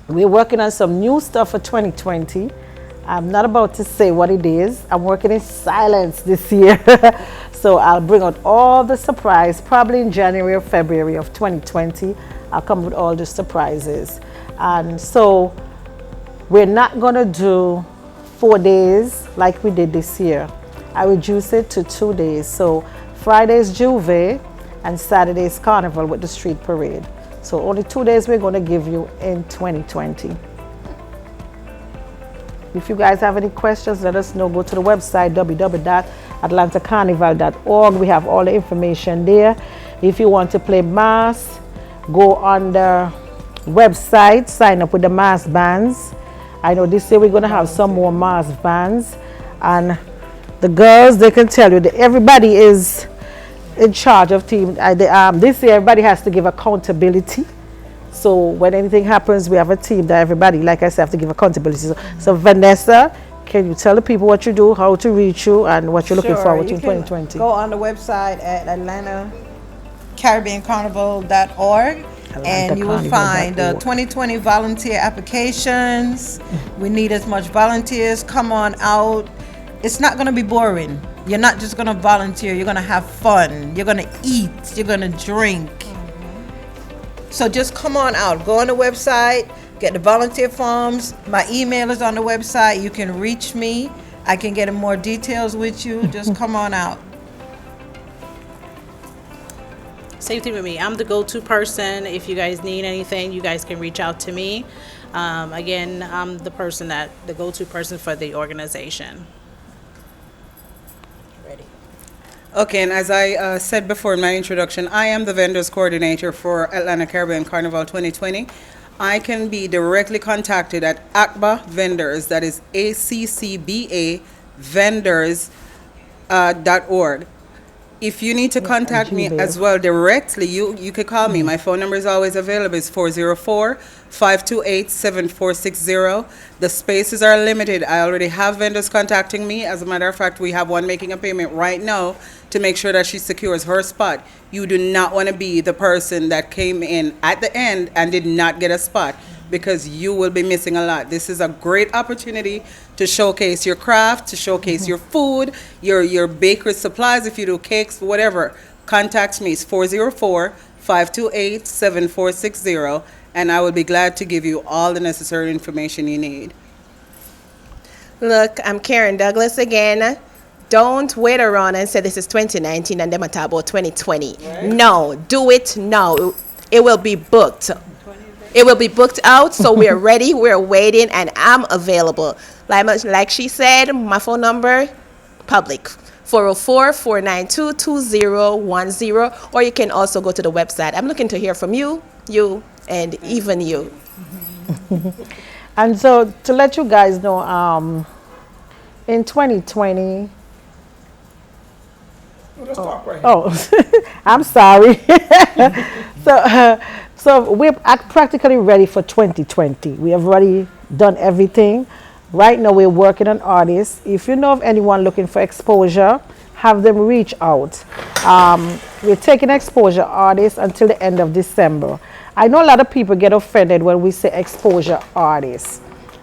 We're working on some new stuff for 2020. I'm not about to say what it is. I'm working in silence this year. So I'll bring out all the surprise probably in January or February of 2020. I'll come with all the surprises. And so we're not going to do 4 days like we did this year. I reduce it to 2 days. So Friday's Juve and Saturday's Carnival with the street parade. So only 2 days we're going to give you in 2020. If you guys have any questions, let us know. Go to the website www.atlantacarnival.org. We have all the information there. If you want to play mass, go on the website, sign up with the mass bands. I know this year we're going to have some more mass bands. And the girls, they can tell you that everybody is in charge of team. This year everybody has to give accountability. So when anything happens, we have a team that everybody, like I said, have to give accountability. So Vanessa, can you tell the people what you do, how to reach you, and what you're looking forward to in 2020? Go on the website at Caribbeanlifetv.org, and you will find 2020 volunteer applications. We need as much volunteers. Come on out. It's not going to be boring. You're not just going to volunteer. You're going to have fun. You're going to eat. You're going to drink. So just come on out. Go on the website. Get the volunteer forms. My email is on the website. You can reach me. I can get in more details with you. Just come on out. Same thing with me. I'm the go-to person. If you guys need anything, you guys can reach out to me. Again, I'm the go-to person for the organization. Okay, and as I said before in my introduction, I am the vendors coordinator for Atlanta Caribbean Carnival 2020. I can be directly contacted at ACCBA Vendors, that is ACCBA vendors.org. If you need to contact me as well directly, you could call me. My phone number is always available. It's 404-528-7460. The spaces are limited. I already have vendors contacting me. As a matter of fact, we have one making a payment right now to make sure that she secures her spot. You do not want to be the person that came in at the end and did not get a spot, because you will be missing a lot. This is a great opportunity to showcase your craft, to showcase your food, your bakery supplies, if you do cakes, whatever. Contact me. It's 404-528-7460, and I will be glad to give you all the necessary information you need. Look, I'm Karen Douglas again. Don't wait around and say this is 2019 and then talk about 2020. Right. No, do it now. It will be booked. It will be booked out, so we're ready, we're waiting, and I'm available. Like she said, my phone number, public, 404-492-2010, or you can also go to the website. I'm looking to hear from you, and even you. And so to let you guys know, in 2020, I'm sorry. So we're practically ready for 2020. We have already done everything. Right now we're working on artists. If you know of anyone looking for exposure, have them reach out. We're taking exposure artists until the end of December. I know a lot of people get offended when we say exposure artists.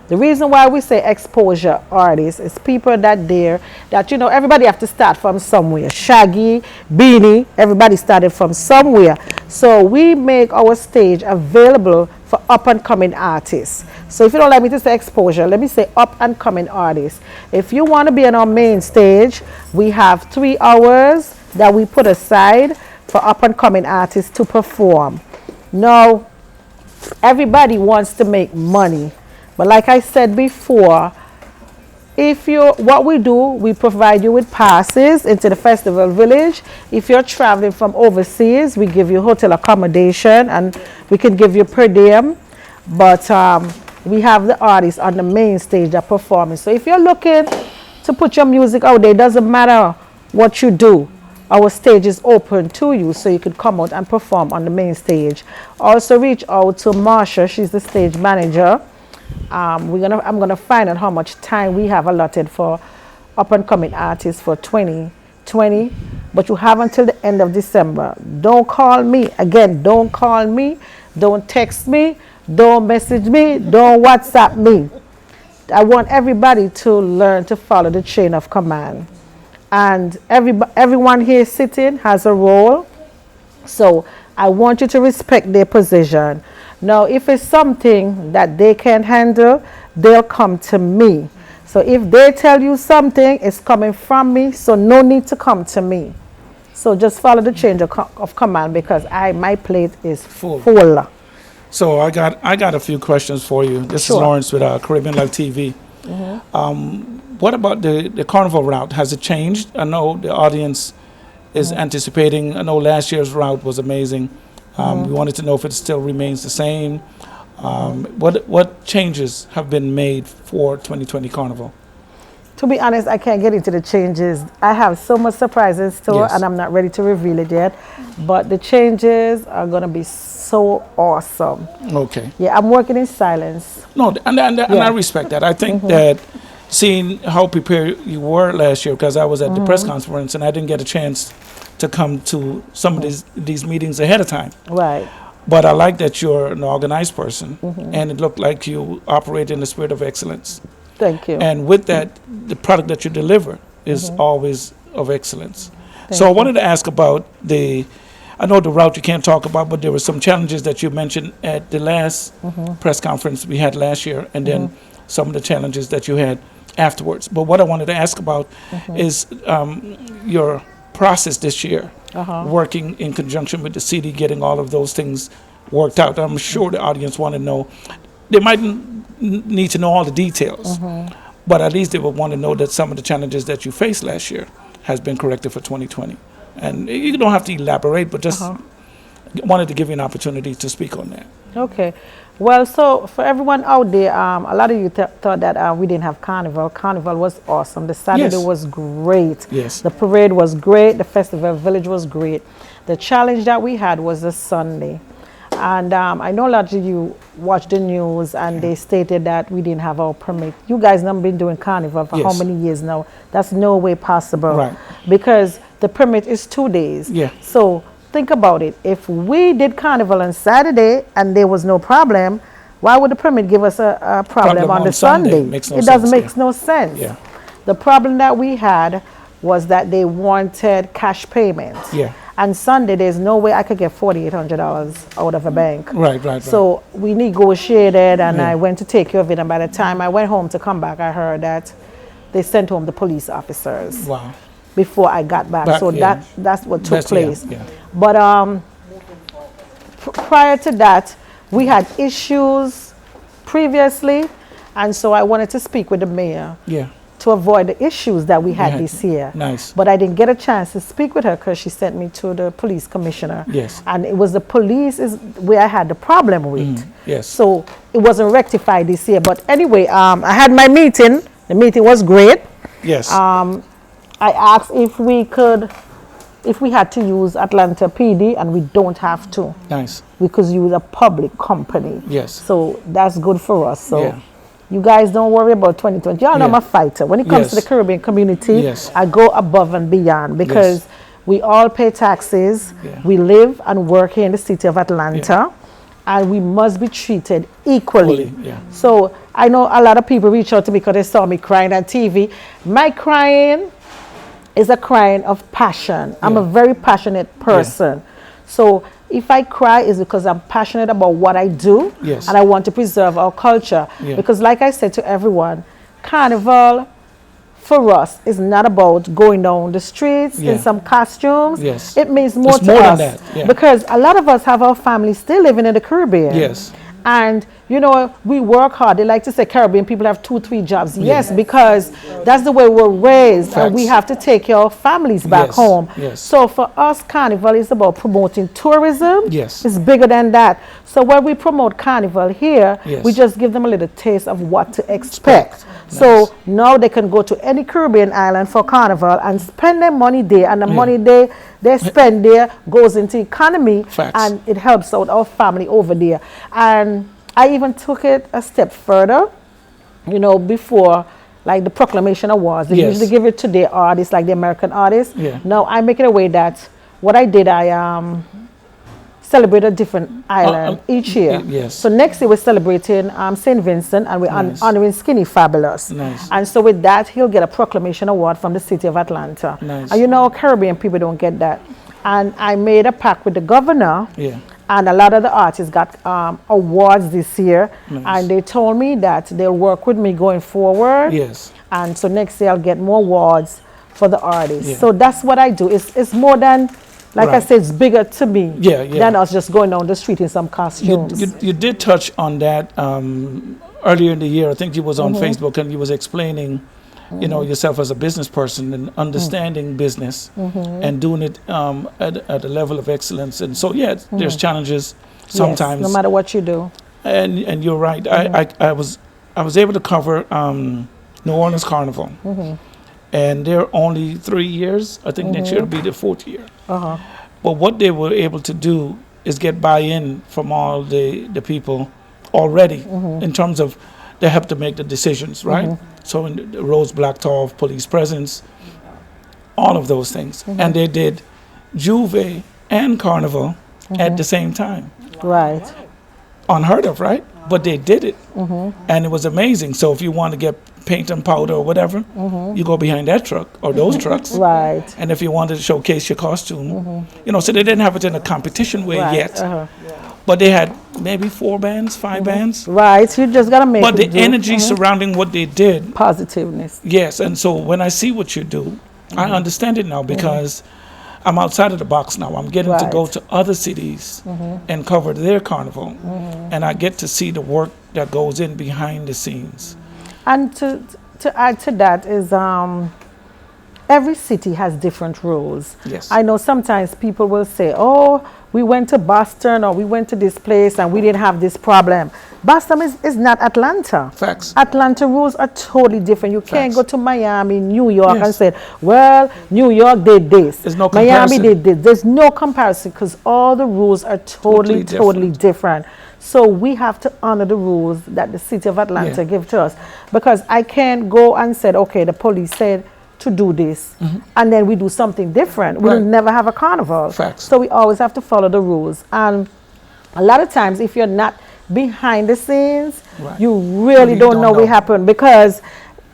The reason why we say exposure artists is people that everybody have to start from somewhere. Shaggy, Beanie, everybody started from somewhere. So we make our stage available for up and coming artists. So if you don't like me to say exposure, let me say up and coming artists. If you want to be on our main stage, we have 3 hours that we put aside for up and coming artists to perform. Now, everybody wants to make money. But like I said before, what we do, we provide you with passes into the festival village. If you're traveling from overseas, we give you hotel accommodation and we can give you per diem. But we have the artists on the main stage that are performing. So if you're looking to put your music out there, it doesn't matter what you do. Our stage is open to you, so you could come out and perform on the main stage. Also reach out to Marsha, she's the stage manager. I'm gonna find out how much time we have allotted for up and coming artists for 2020, but you have until the end of December. Don't call me again. Don't call me. Don't text me. Don't message me. Don't WhatsApp me. I want everybody to learn to follow the chain of command. And everyone here sitting has a role. So I want you to respect their position. Now, if it's something that they can't handle, they'll come to me. So if they tell you something, it's coming from me, so no need to come to me. So just follow the change of command because my plate is full. So I got a few questions for you. This is Lawrence with Caribbeanlifetv. What about the Carnival route? Has it changed? I know the audience is anticipating. I know last year's route was amazing. We wanted to know if it still remains the same. What changes have been made for 2020 Carnival? To be honest, I can't get into the changes. I have so much surprise in store, and I'm not ready to reveal it yet. But the changes are going to be so awesome. Okay. Yeah, I'm working in silence. No, and I respect that. I think that seeing how prepared you were last year, because I was at the press conference and I didn't get a chance to come to some of these meetings ahead of time. Right. But I like that you're an organized person, and it looked like you operate in the spirit of excellence. Thank you. And with that, the product that you deliver is always of excellence. So I wanted to ask about I know the route you can't talk about, but there were some challenges that you mentioned at the last press conference we had last year, and then some of the challenges that you had afterwards. But what I wanted to ask about is your process this year, working in conjunction with the city, getting all of those things worked out. I'm sure the audience want to know. They might need to know all the details, but at least they would want to know that some of the challenges that you faced last year has been corrected for 2020. And you don't have to elaborate, but just wanted to give you an opportunity to speak on that. Okay. Well, so for everyone out there, a lot of you thought that we didn't have Carnival. Carnival was awesome. The Saturday was great. Yes. The parade was great. The festival village was great. The challenge that we had was the Sunday. And I know a lot of you watched the news and they stated that we didn't have our permit. You guys have been doing Carnival for how many years now? That's no way possible. Right. Because the permit is 2 days. Yeah. So think about it. If we did Carnival on Saturday and there was no problem, why would the permit give us a problem on the Sunday? It doesn't make no sense. Yeah. The problem that we had was that they wanted cash payments. Yeah. And Sunday, there's no way I could get $4,800 out of a bank. Right. So we negotiated, and I went to take care of it. And by the time I went home to come back, I heard that they sent home the police officers. Wow. Before I got back. So that's what took place. Yeah. But prior to that, we had issues previously, and so I wanted to speak with the mayor. Yeah. To avoid the issues that we had this year. Nice. But I didn't get a chance to speak with her because she sent me to the police commissioner. Yes. And it was the police is where I had the problem with. Yes. So it wasn't rectified this year. But anyway, I had my meeting. The meeting was great. Yes. I asked if we had to use Atlanta PD, and we don't have to. Nice. We could use a public company. Yes. So that's good for us. So. Yeah. You guys don't worry about 2020. Y'all know I'm a fighter. When it comes to the Caribbean community, I go above and beyond because we all pay taxes. We live and work here in the city of Atlanta, and we must be treated equally. So I know a lot of people reach out to me because they saw me crying on TV. My crying is a crying of passion. I'm a very passionate person. So if I cry, it's because I'm passionate about what I do, and I want to preserve our culture. Because like I said to everyone, Carnival for us is not about going down the streets in some costumes. It means more to us. Than that. Because a lot of us have our families still living in the Caribbean. And, you know, we work hard. They like to say Caribbean people have 2-3 jobs. Yes, because that's the way we're raised. And we have to take care of families back home. So for us, Carnival is about promoting tourism. It's bigger than that. So when we promote Carnival here, we just give them a little taste of what to expect. So now they can go to any Caribbean island for Carnival and spend their money there. And the money they spend there goes into economy. And it helps out our family over there. And I even took it a step further, you know, before, like the Proclamation Awards. They usually give it to their artists, like the American artists. Now I make it a way that what I did, I celebrate a different island each year. Yes. So next year we're celebrating St. Vincent, and we're honoring Skinny Fabulous. Nice. And so with that, he'll get a proclamation award from the city of Atlanta. Nice. And you know, Caribbean people don't get that. And I made a pact with the governor. Yeah. And a lot of the artists got awards this year. Nice. And they told me that they'll work with me going forward. Yes. And so next year I'll get more awards for the artists. Yeah. So that's what I do. It's more than, like I Right. said, it's bigger to me Yeah, yeah. than us just going down the street in some costumes. You did touch on that earlier in the year. I think you was on Facebook and you was explaining, you know, yourself as a business person and understanding business and doing it at a level of excellence. And so, yeah, there's challenges sometimes. Yes, no matter what you do. And you're right. I was able to cover New Orleans Carnival, and they're only 3 years. I think next year will be the 4th year. But what they were able to do is get buy-in from all the people already in terms of they have to make the decisions, right? So in the Rose Black Tov, police presence, all of those things. And they did Juve and Carnival at the same time. Right. Unheard of, right? But they did it. And it was amazing. So if you want to get paint and powder or whatever, you go behind that truck or those trucks. Right. And if you wanted to showcase your costume, you know, so they didn't have it in a competition way Right. yet. But they had maybe 4 bands, 5 bands. Right. You just got to make But it the energy surrounding what they did, positiveness. yes. And so when I see what you do, I understand it now because I'm outside of the box now. I'm getting to go Right. to other cities and cover their carnival. And I get to see the work that goes in behind the scenes. And to add to that is every city has different rules. Yes. I know sometimes people will say, oh, we went to Boston or we went to this place and we didn't have this problem. Boston is not Atlanta. Facts. Atlanta rules are totally different. You can't Facts. go to Miami, New York and Yes. say, well, New York did this. There's no Miami comparison. did this. There's no comparison because all the rules are totally different. So we have to honor the rules that the city of Atlanta give to us. Because I can't go and say, okay, the police said to do this, and then we do something different. We will never have a carnival. Facts. So we always have to follow the rules. And a lot of times, if you're not behind the scenes, you really don't know what happened. Because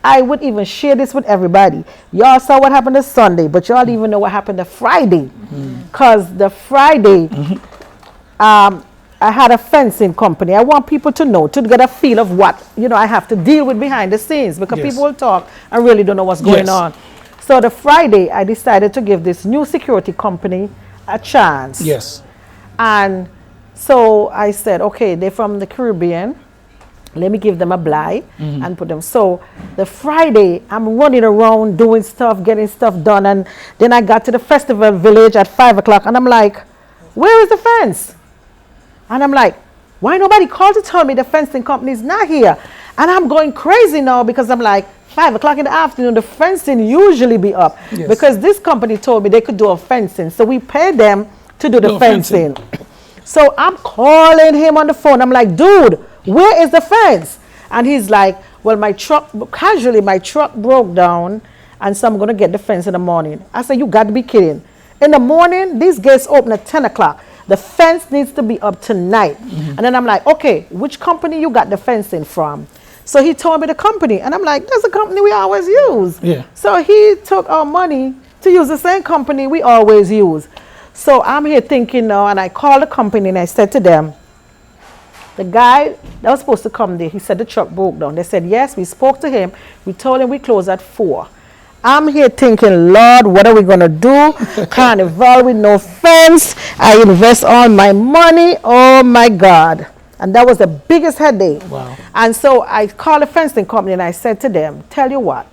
I would even share this with everybody. Y'all saw what happened this Sunday, but y'all even know what happened the Friday. Because the Friday, I had a fencing company. I want people to know, to get a feel of what, you know, I have to deal with behind the scenes, because people will talk and really don't know what's going on. So the Friday, I decided to give this new security company a chance. Yes. And so I said, okay, they're from the Caribbean. Let me give them a blight and put them. So the Friday, I'm running around doing stuff, getting stuff done. And then I got to the festival village at 5 o'clock and I'm like, where is the fence? And I'm like, why nobody called to tell me the fencing company is not here? And I'm going crazy now because I'm like, 5 o'clock in the afternoon, the fencing usually be up. Yes. Because this company told me they could do a fencing. So we paid them to do the fencing. So I'm calling him on the phone. I'm like, dude, where is the fence? And he's like, well, my truck broke down. And so I'm going to get the fence in the morning. I said, you got to be kidding. In the morning, these gates open at 10 o'clock. The fence needs to be up tonight. And then I'm like, okay, which company you got the fencing from? So he told me the company. And I'm like, that's the company we always use. Yeah. So he took our money to use the same company we always use. So I'm here thinking now, and I called the company and I said to them, the guy that was supposed to come there, he said the truck broke down. They said, yes, we spoke to him. We told him we close at 4. I'm here thinking, Lord, what are we going to do? Carnival with no fence. I invest all my money. Oh, my God. And that was the biggest headache. Wow. And so I called the fencing company and I said to them, tell you what,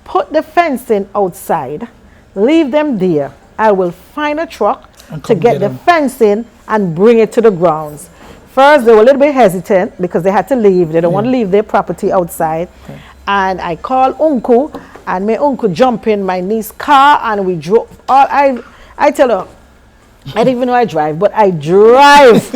put the fencing outside, leave them there. I will find a truck to get the fencing and bring it to the grounds. First, they were a little bit hesitant because they had to leave. They don't want to leave their property outside. Okay. And I called Uncle, and my uncle jumped in my niece's car, and we drove. I tell her, I don't even know I drive, but I drive,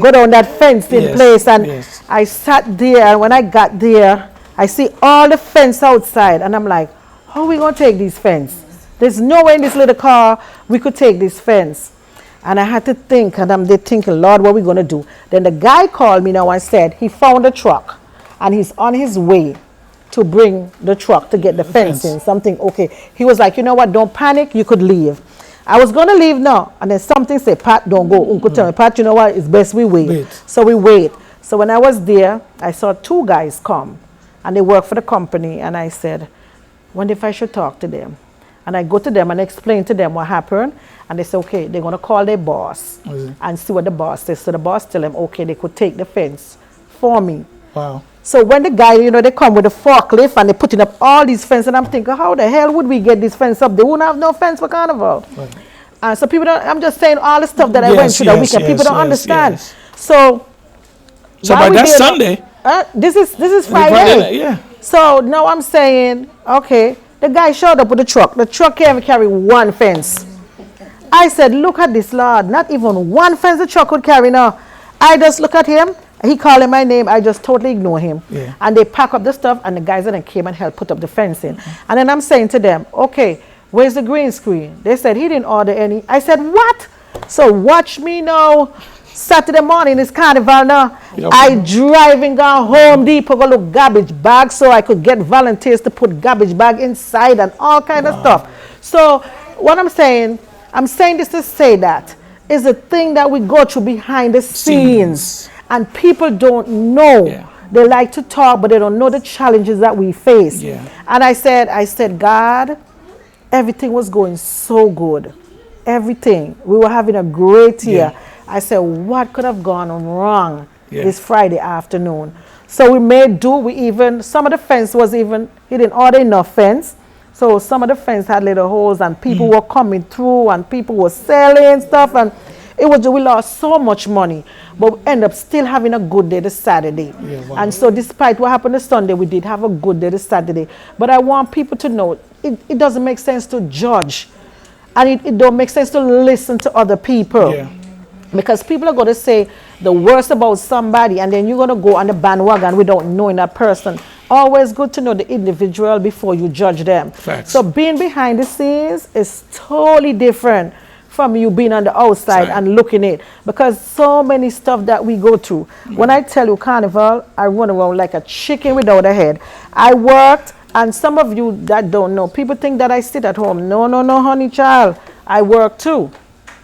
go down that fencing place, and I sat there, and when I got there, I see all the fence outside, and I'm like, how are we going to take these fence? There's no way in this little car we could take this fence. And I had to think, and I'm there thinking, Lord, what are we going to do? Then the guy called me now and said he found a truck, and he's on his way to bring the truck to get the fencing, something, okay. He was like, you know what, don't panic, you could leave. I was going to leave now, and then something said, Pat, don't go. Uncle tell me, Pat, you know what, it's best we wait. So we wait. So when I was there, I saw 2 guys come, and they work for the company, and I said, wonder if I should talk to them. And I go to them and explain to them what happened, and they say, okay, they're going to call their boss and see what the boss says. So the boss tell them, okay, they could take the fence for me. Wow. So when the guy, you know, they come with a forklift and they're putting up all these fences, and I'm thinking, how the hell would we get this fence up? They wouldn't have no fence for Carnival. Right. So people don't, I'm just saying all the stuff that I went through that weekend. People don't understand. So by that Sunday. This is Friday. Yeah. So now I'm saying, okay, the guy showed up with the truck. The truck can't carry 1 fence. I said, look at this, Lord. Not even 1 fence the truck could carry now. I just look at him. He called him my name. I just totally ignore him. Yeah. And they pack up the stuff, and the guys then came and helped put up the fencing. And then I'm saying to them, okay, where's the green screen? They said he didn't order any. I said, what? So watch me now. Saturday morning is Carnival now. I driving down Home Depot, go look garbage bag so I could get volunteers to put garbage bag inside and all kind of stuff. So what I'm saying this to say that is a thing that we go through behind the scenes. And people don't know. Yeah. They like to talk, but they don't know the challenges that we face. Yeah. And I said, God, everything was going so good. Everything. We were having a great year. Yeah. I said, what could have gone wrong this Friday afternoon? So we made do. Some of the fence he didn't order enough fence. So some of the fence had little holes, and people were coming through, and people were selling stuff, and we lost so much money, but we ended up still having a good day this Saturday. Yeah, wow. And so despite what happened this Sunday, we did have a good day this Saturday. But I want people to know it doesn't make sense to judge, and it don't make sense to listen to other people. Yeah. Because people are going to say the worst about somebody, and then you're going to go on the bandwagon without knowing that person. Always good to know the individual before you judge them. Facts. So being behind the scenes is totally different from you being on the outside and looking it, because so many stuff that we go through. When I tell you Carnival, I run around like a chicken without a head. I worked, and some of you that don't know, people think that I sit at home. No, honey child, I work too.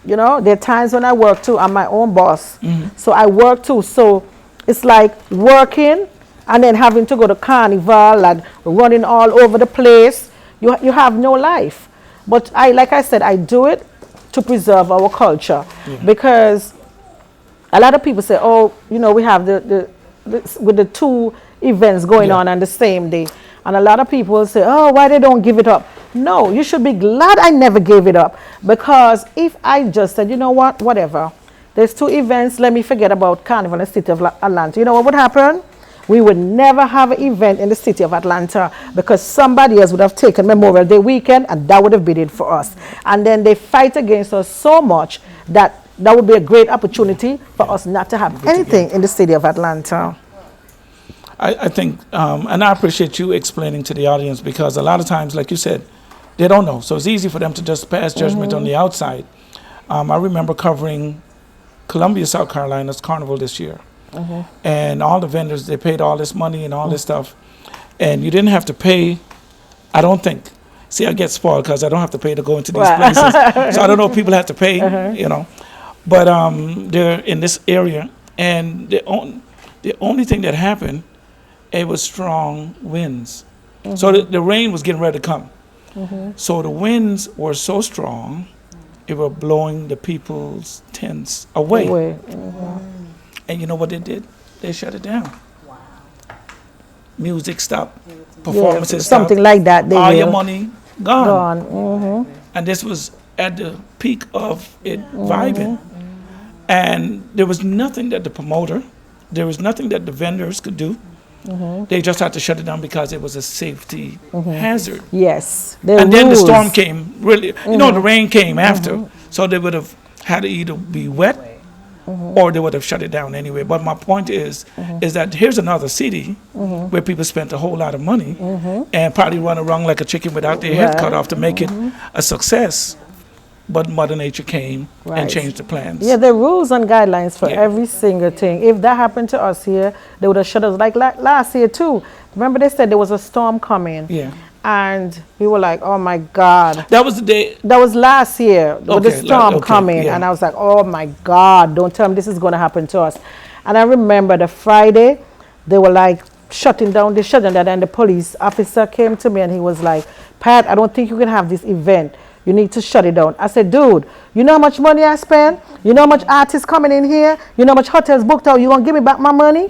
You know, there are times when I work too. I'm my own boss. So I work too. So it's like working and then having to go to Carnival and running all over the place. You have no life. But like I said, I do it to preserve our culture. Because a lot of people say, oh, you know, we have with the 2 events going on the same day. And a lot of people will say, oh, why they don't give it up? No, you should be glad I never gave it up. Because if I just said, you know what, whatever, there's 2 events, let me forget about Carnival in the city of Atlanta. You know what would happen? We would never have an event in the city of Atlanta, because somebody else would have taken Memorial Day weekend, and that would have been it for us. And then they fight against us so much that would be a great opportunity for us not to have anything in the city of Atlanta. I think, and I appreciate you explaining to the audience, because a lot of times, like you said, they don't know. So it's easy for them to just pass judgment on the outside. I remember covering Columbia, South Carolina's Carnival this year. And all the vendors, they paid all this money and all this stuff. And you didn't have to pay, I don't think. See, I get spoiled because I don't have to pay to go into these places. So I don't know if people have to pay, you know. But they're in this area. And the only thing that happened, it was strong winds. So the rain was getting ready to come. So the winds were so strong, it were blowing the people's tents away. And you know what they did? They shut it down. Wow. Music stopped, performances stopped. Something like that. All your money gone. And this was at the peak of it vibing. And there was nothing that the promoter, there was nothing that the vendors could do. They just had to shut it down because it was a safety hazard. Yes. And then the storm came, really, you know, the rain came after. So they would have had to either be wet or they would have shut it down anyway. But my point is that here's another city where people spent a whole lot of money and probably run around like a chicken without their head cut off to make it a success. but Mother Nature came Right. and changed the plans. Yeah, there are rules and guidelines for Yeah. every single thing. If that happened to us here, they would have shut us. Like last year too. Remember they said there was a storm coming. Yeah. And we were like, oh my God. That was the day. That was last year with the Okay, storm okay, coming. yeah. And I was like, oh my God, don't tell me this is going to happen to us. And I remember the Friday, they were like shutting down, and the police officer came to me and he was like, Pat, I don't think you can have this event. You need to shut it down. I said, dude, you know how much money I spent? You know how much artists coming in here? You know how much hotels booked out? You gonna give me back my money?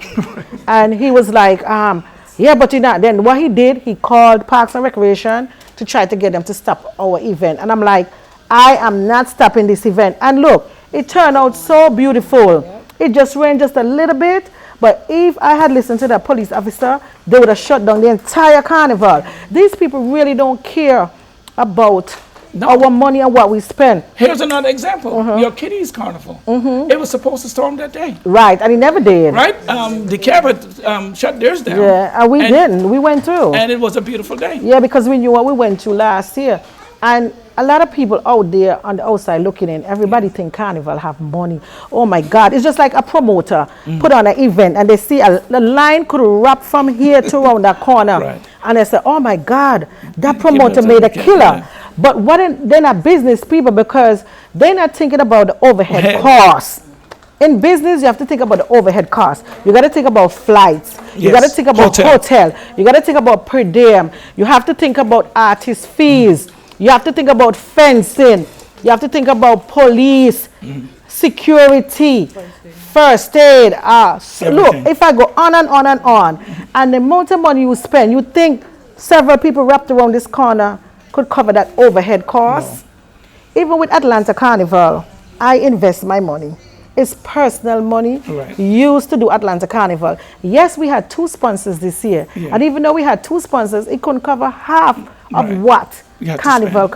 And he was like, yeah, but you're not. Then what he did, he called Parks and Recreation to try to get them to stop our event. And I'm like, I am not stopping this event. And look, it turned out so beautiful. It just rained just a little bit. But if I had listened to that police officer, they would have shut down the entire carnival. These people really don't care about our money and what we spend. Here's another example. Your Kitty's Carnival. It was supposed to storm that day. Right, and he never did. Right? The Cabot shut theirs down. Yeah, and we didn't. We went through. And it was a beautiful day. Yeah, because we knew what we went through last year. And a lot of people out there on the outside looking in, everybody think Carnival have money. Oh my God, it's just like a promoter put on an event and they see the line could wrap from here to around that corner. Right. And they say, oh my God, that promoter made a killer. Yeah. But they're not business people because they're not thinking about the overhead costs. In business, you have to think about the overhead costs. You got to think about flights. You got to think about hotel. You got to think about per diem. You have to think about artist fees. You have to think about fencing. You have to think about police, security, first aid. So look, if I go on and on and on, and the amount of money you spend, you think several people wrapped around this corner could cover that overhead cost? No. Even with Atlanta Carnival, I invest my money. It's personal money used to do Atlanta Carnival. Yes, we had 2 sponsors this year. Yeah. And even though we had 2 sponsors, it couldn't cover half of what Carnival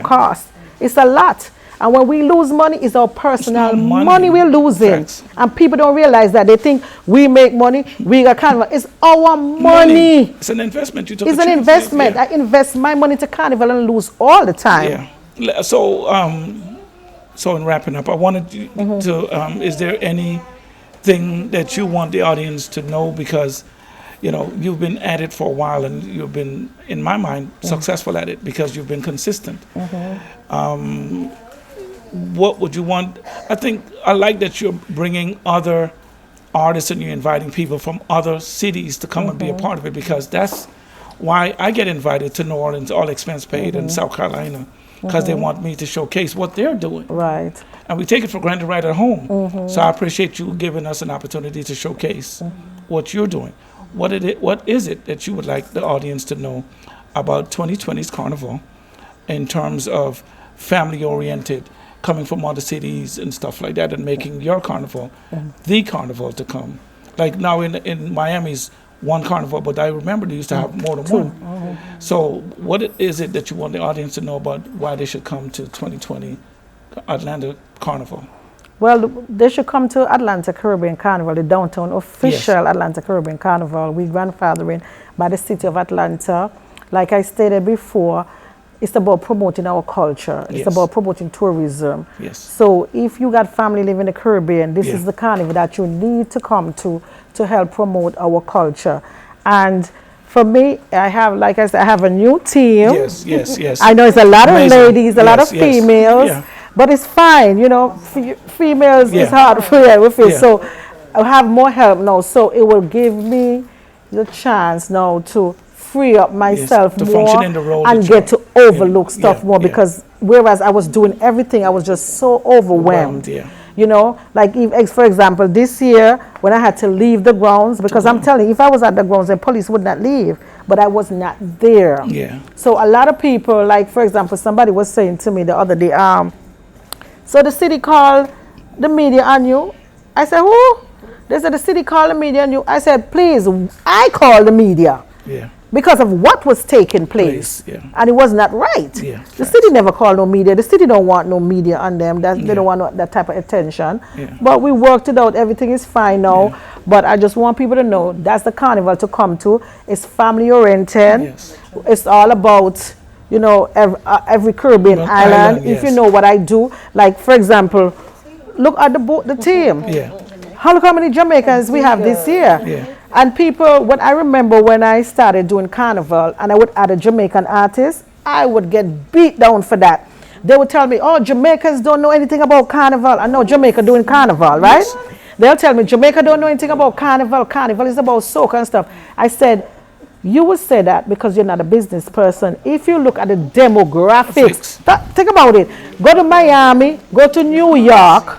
cost. It's a lot. And when we lose money, it's our personal money we're losing. And people don't realize that. They think we make money, we got Carnival. It's our money. It's an investment. You took it's an investment. I invest my money to Carnival and lose all the time. Yeah. So in wrapping up, I wanted you to, is there anything that you want the audience to know? Because, you know, you've been at it for a while and you've been, in my mind, successful at it because you've been consistent. What would you want? I think I like that you're bringing other artists and you're inviting people from other cities to come and be a part of it, because that's why I get invited to New Orleans, all expense paid, and South Carolina, because they want me to showcase what they're doing. Right. And we take it for granted right at home. So I appreciate you giving us an opportunity to showcase what you're doing. What is it that you would like the audience to know about 2020's Carnival in terms of family-oriented, coming from other cities and stuff like that, and making your carnival the carnival to come? Like now in Miami's one carnival, but I remember they used to have more than one. So what is it that you want the audience to know about why they should come to 2020 Atlanta Carnival? Well, they should come to Atlanta Caribbean Carnival, the downtown official Atlanta Caribbean Carnival. We grandfathering by the city of Atlanta. Like I stated before, it's about promoting our culture. It's about promoting tourism. So if you got family living in the Caribbean, this is the carnival that you need to come to help promote our culture. And for me, I have, like I said, I have a new team. Yes. I know it's a lot of ladies, a lot of females. But it's fine, you know, females is hard for So I have more help now. So it will give me the chance now to free up myself to more function in the role and get to overlook stuff more, because whereas I was doing everything, I was just so overwhelmed. You know, like if, for example, this year when I had to leave the grounds, because I'm telling you, if I was at the grounds, the police would not leave, but I was not there. So a lot of people, like for example, somebody was saying to me the other day, so the city called the media on you. I said, who? They said the city called the media on you. I said, please, I called the media. Because of what was taking place. And it was not right. The city never called no media. The city don't want no media on them. They don't want that type of attention. But we worked it out. Everything is fine now. But I just want people to know that's the carnival to come to. It's family oriented. It's all about you know, every Caribbean island. If you know what I do, like for example, look at the team. Yeah. Look how many Jamaicans we have this year. Yeah. And people, when I remember when I started doing Carnival and I would add a Jamaican artist, I would get beat down for that. They would tell me, oh, Jamaicans don't know anything about Carnival. I know Jamaica doing Carnival, right? They'll tell me, Jamaica don't know anything about Carnival. Carnival is about soca and stuff. I said, you would say that because you're not a business person. If you look at the demographics, think about it. Go to Miami, go to New York.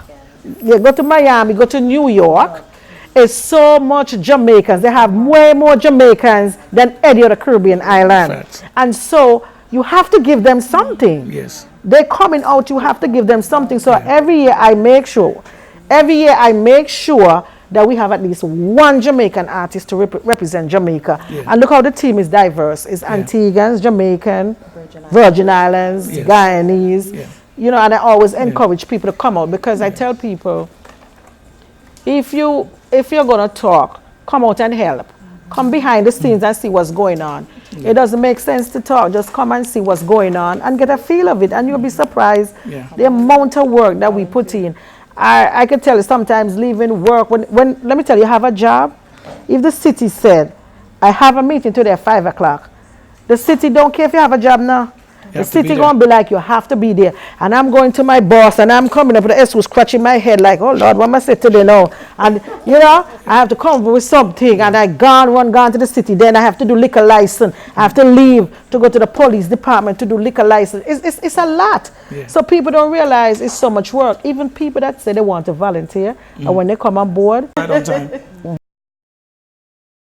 Yeah, go to Miami, go to New York. It's so much Jamaicans. They have way more Jamaicans than any other Caribbean island. Facts. And so you have to give them something. Yes. They're coming out, you have to give them something. So every year I make sure that we have at least one Jamaican artist to represent Jamaica. Yeah. And look how the team is diverse. It's Antiguans, Jamaican, Virgin Islands, Guyanese. Yeah. You know, and I always encourage people to come out because I tell people, if you're going to talk, come out and help. Come behind the scenes and see what's going on. It doesn't make sense to talk. Just come and see what's going on and get a feel of it. And you'll be surprised the amount of work that we put in. I can tell you sometimes leaving work, when let me tell you, have a job. If the city said, I have a meeting today at 5 o'clock, the city don't care if you have a job now. The city going to be like, you have to be there. And I'm going to my boss and I'm coming up with the S who's scratching my head like, oh Lord, what am I saying today now? And you know, I have to come up with something and I gone to the city. Then I have to do liquor license. I have to leave to go to the police department to do liquor license. It's a lot. Yeah. So people don't realize it's so much work. Even people that say they want to volunteer and when they come on board. Right on time.